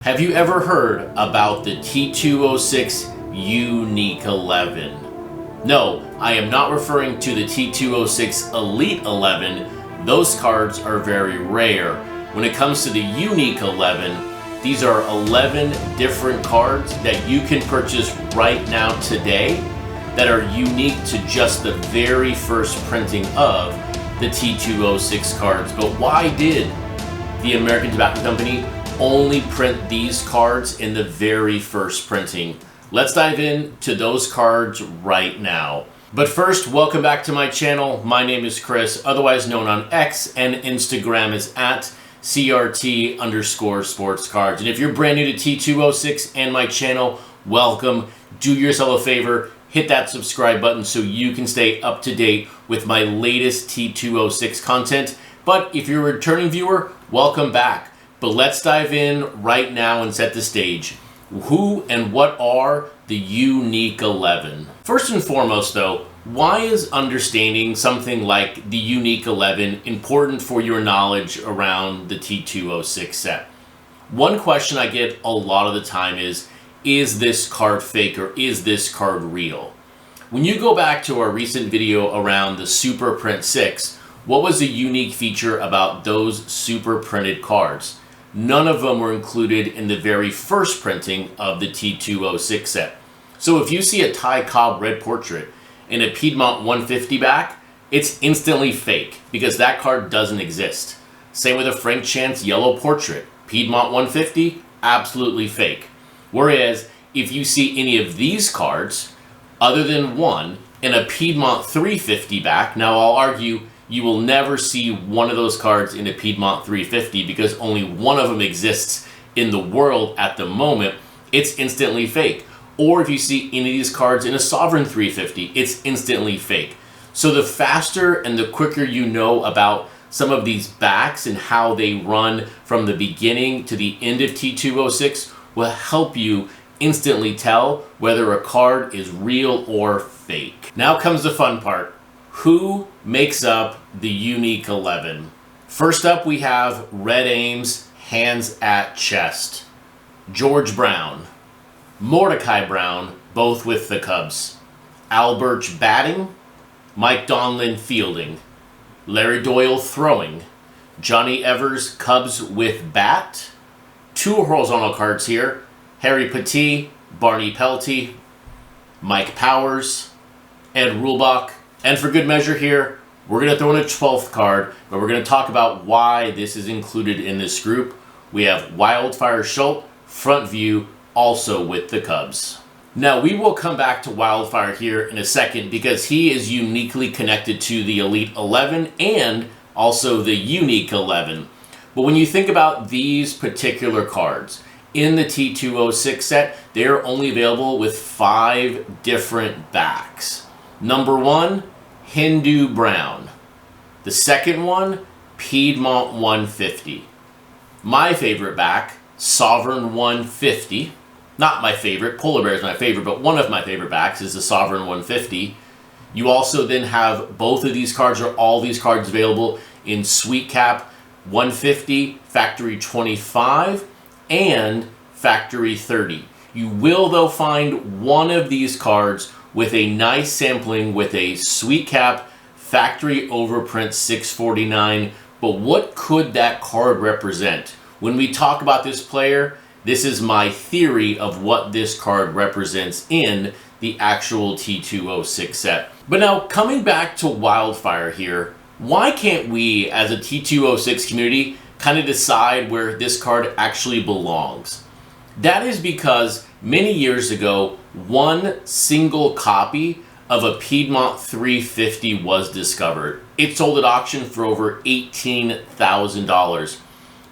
Have you ever heard about the T206 Unique 11? No, I am not referring to the T206 Elite 11. Those cards are very rare. When it comes to the Unique 11, these are 11 different cards that you can purchase right now today that are unique to just the very first printing of the T206 cards. But why did the American Tobacco Company only print these cards in the very first printing? Let's dive into those cards right now. But first, welcome back to my channel. My name is Chris, otherwise known on X and Instagram as at CRT_sportscards. And if you're brand new to T206 and my channel, welcome. Do yourself a favor, hit that subscribe button so you can stay up to date with my latest T206 content. But if you're a returning viewer, welcome back. But let's dive in right now and set the stage. Who and what are the Unique 11? First and foremost though, why is understanding something like the Unique 11 important for your knowledge around the T206 set? One question I get a lot of the time is this card fake or is this card real? When you go back to our recent video around the Super Print 6, what was the unique feature about those super printed cards? None of them were included in the very first printing of the T206 set. So if you see a Ty Cobb red portrait in a Piedmont 150 back, it's instantly fake because that card doesn't exist. Same with a Frank Chance yellow portrait, Piedmont 150, absolutely fake. Whereas if you see any of these cards, other than one, in a Piedmont 350 back, now I'll argue you will never see one of those cards in a Piedmont 350 because only one of them exists in the world at the moment. It's instantly fake. Or if you see any of these cards in a Sovereign 350, it's instantly fake. So the faster and the quicker you know about some of these backs and how they run from the beginning to the end of T206 will help you instantly tell whether a card is real or fake. Now comes the fun part. Who makes up the Unique 11? First up, we have Red Ames, hands at chest. George Brown, Mordecai Brown, both with the Cubs. Al Birch batting, Mike Donlin fielding. Larry Doyle throwing. Johnny Evers, Cubs with bat. Two horizontal cards here. Harry Petit, Barney Pelty, Mike Powers, Ed Rulbach. And for good measure here, we're going to throw in a 12th card, but we're going to talk about why this is included in this group. We have Wildfire Schulte, front view, also with the Cubs. Now, we will come back to Wildfire here in a second because he is uniquely connected to the Elite 11 and also the Unique 11. But when you think about these particular cards, in the T206 set, they are only available with 5 different backs. Number 1, Hindu Brown. The second one, Piedmont 150. My favorite back, Sovereign 150. Not my favorite, Polar Bear is my favorite, but one of my favorite backs is the Sovereign 150. You also then have both of these cards, or all these cards available in Sweet Cap 150, Factory 25, and Factory 30. You will though find one of these cards with a nice sampling with a Sweet Cap Factory Overprint 649. But what could that card represent? When we talk about this player, this is my theory of what this card represents in the actual T206 set. But now coming back to Wildfire here, why can't we as a T206 community kind of decide where this card actually belongs? That is because many years ago, one single copy of a Piedmont 350 was discovered. It sold at auction for over $18,000.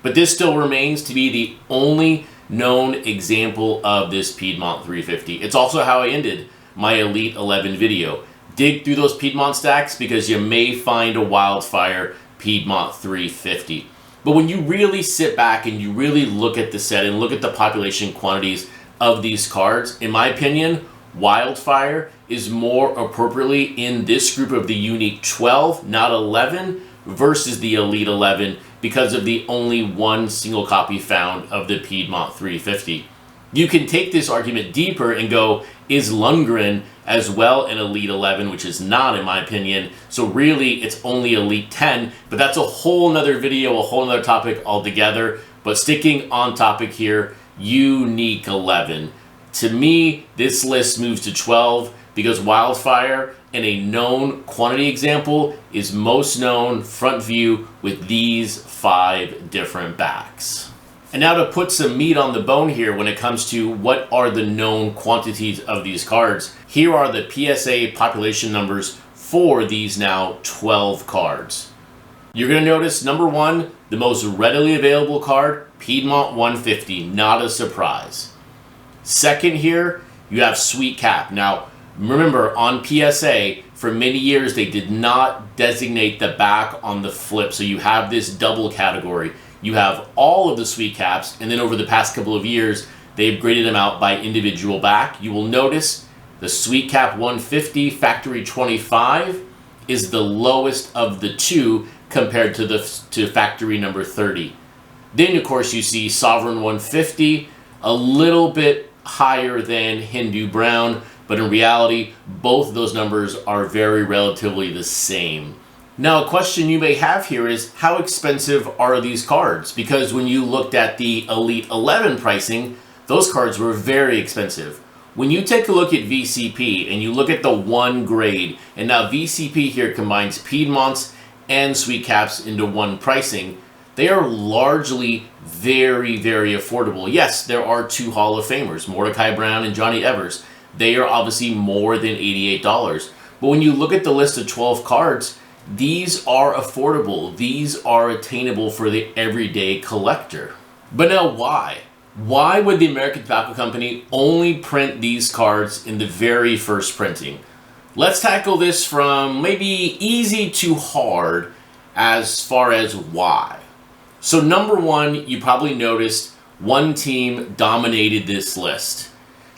But this still remains to be the only known example of this Piedmont 350. It's also how I ended my Elite 11 video. Dig through those Piedmont stacks because you may find a Wildfire Piedmont 350. But when you really sit back and you really look at the set and look at the population quantities of these cards, in my opinion, Wildfire is more appropriately in this group of the Unique 12, not 11, versus the Elite 11, because of the only one single copy found of the Piedmont 350. You can take this argument deeper and go, is Lundgren as well an Elite 11, which is not in my opinion. So really it's only Elite 10, but that's a whole nother video, a whole nother topic altogether. But sticking on topic here, Unique 11. To me, this list moves to 12 because Wildfire, in a known quantity example, is most known front view with these 5 different backs. And now to put some meat on the bone here when it comes to what are the known quantities of these cards, here are the PSA population numbers for these now 12 cards. You're going to notice number 1, the most readily available card, Piedmont 150, not a surprise. Second here, you have Sweet Cap. Now, remember on PSA, for many years they did not designate the back on the flip, so you have this double category. You have all of the Sweet Caps, and then over the past couple of years, they've graded them out by individual back. You will notice the Sweet Cap 150 Factory 25 is the lowest of the two compared to Factory number 30. Then, of course, you see Sovereign 150, a little bit higher than Hindu Brown, but in reality, both of those numbers are very relatively the same. Now, a question you may have here is, how expensive are these cards? Because when you looked at the Elite 11 pricing, those cards were very expensive. When you take a look at VCP and you look at the one grade, and now VCP here combines Piedmonts and Sweet Caps into one pricing, they are largely very, very affordable. Yes, there are 2 Hall of Famers, Mordecai Brown and Johnny Evers. They are obviously more than $88. But when you look at the list of 12 cards, these are affordable. These are attainable for the everyday collector. But now why? Why would the American Tobacco Company only print these cards in the very first printing? Let's tackle this from maybe easy to hard as far as why. So number 1, you probably noticed one team dominated this list.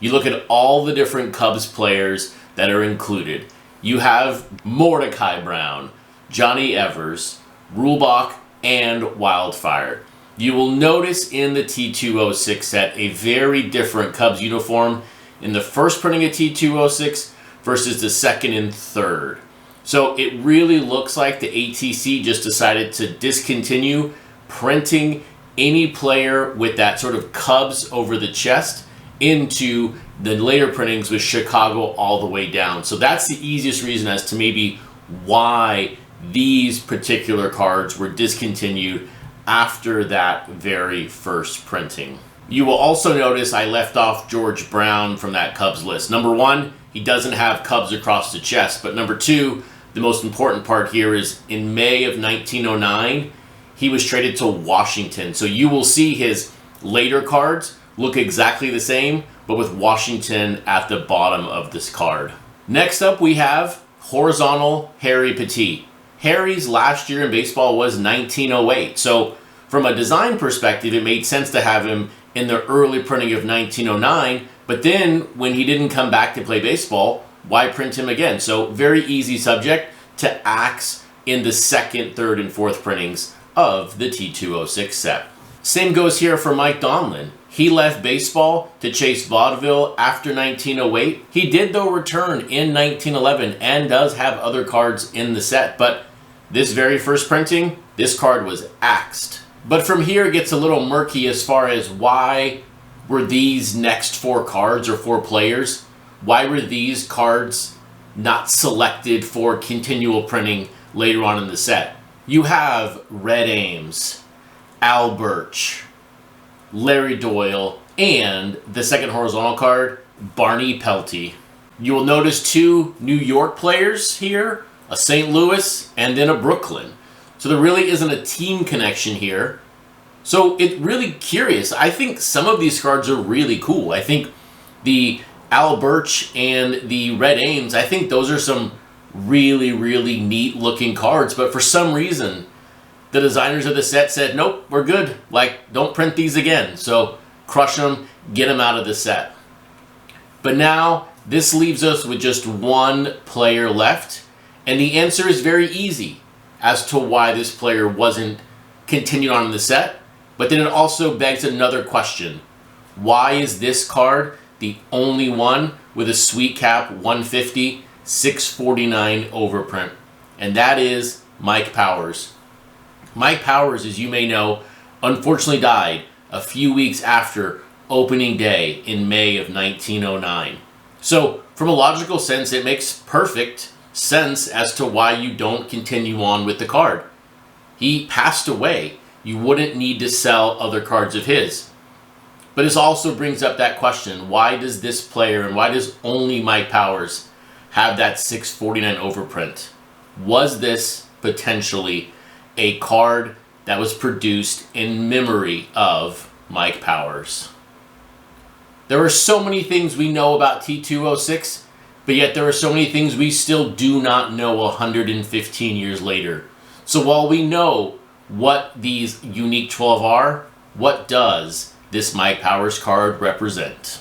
You look at all the different Cubs players that are included. You have Mordecai Brown, Johnny Evers, Rulebach, and Wildfire. You will notice in the T206 set a very different Cubs uniform in the first printing of T206 versus the second and third. So it really looks like the ATC just decided to discontinue printing any player with that sort of Cubs over the chest into the later printings with Chicago all the way down. So that's the easiest reason as to maybe why these particular cards were discontinued after that very first printing. You will also notice I left off George Brown from that Cubs list. Number 1, he doesn't have Cubs across the chest. But number 2, the most important part here is in May of 1909, he was traded to Washington. So you will see his later cards look exactly the same, but with Washington at the bottom of this card. Next up, we have horizontal Harry Petit. Harry's last year in baseball was 1908. So from a design perspective, it made sense to have him in the early printing of 1909. But then when he didn't come back to play baseball, why print him again? So very easy subject to axe in the second, third, and fourth printings of the T206 set. Same goes here for Mike Donlin. He left baseball to chase Vaudeville after 1908. He did, though, return in 1911 and does have other cards in the set. But this very first printing, this card was axed. But from here, it gets a little murky as far as why were these next 4 cards or 4 players, why were these cards not selected for continual printing later on in the set? You have Red Ames, Al Birch, Larry Doyle, and the second horizontal card, Barney Pelty. You will notice 2 New York players here, a St. Louis and then a Brooklyn. So there really isn't a team connection here. So it's really curious. I think some of these cards are really cool. I think the Al Birch and the Red Ames, I think those are some really, really neat looking cards. But for some reason, the designers of the set said, nope, we're good. Like, don't print these again. So crush them, get them out of the set. But now this leaves us with just 1 player left. And the answer is very easy as to why this player wasn't continued on in the set, but then it also begs another question. Why is this card the only one with a sweet cap 150 649 overprint? And that is Mike Powers. Mike Powers, as you may know, unfortunately died a few weeks after opening day in May of 1909. So from a logical sense, it makes perfect sense as to why you don't continue on with the card. He passed away. You wouldn't need to sell other cards of his. But this also brings up that question, why does this player and why does only Mike Powers have that 649 overprint? Was this potentially a card that was produced in memory of Mike Powers? There are so many things we know about T206, but yet there are so many things we still do not know 115 years later. So while we know what these unique 12 are, what does this Mike Powers card represent?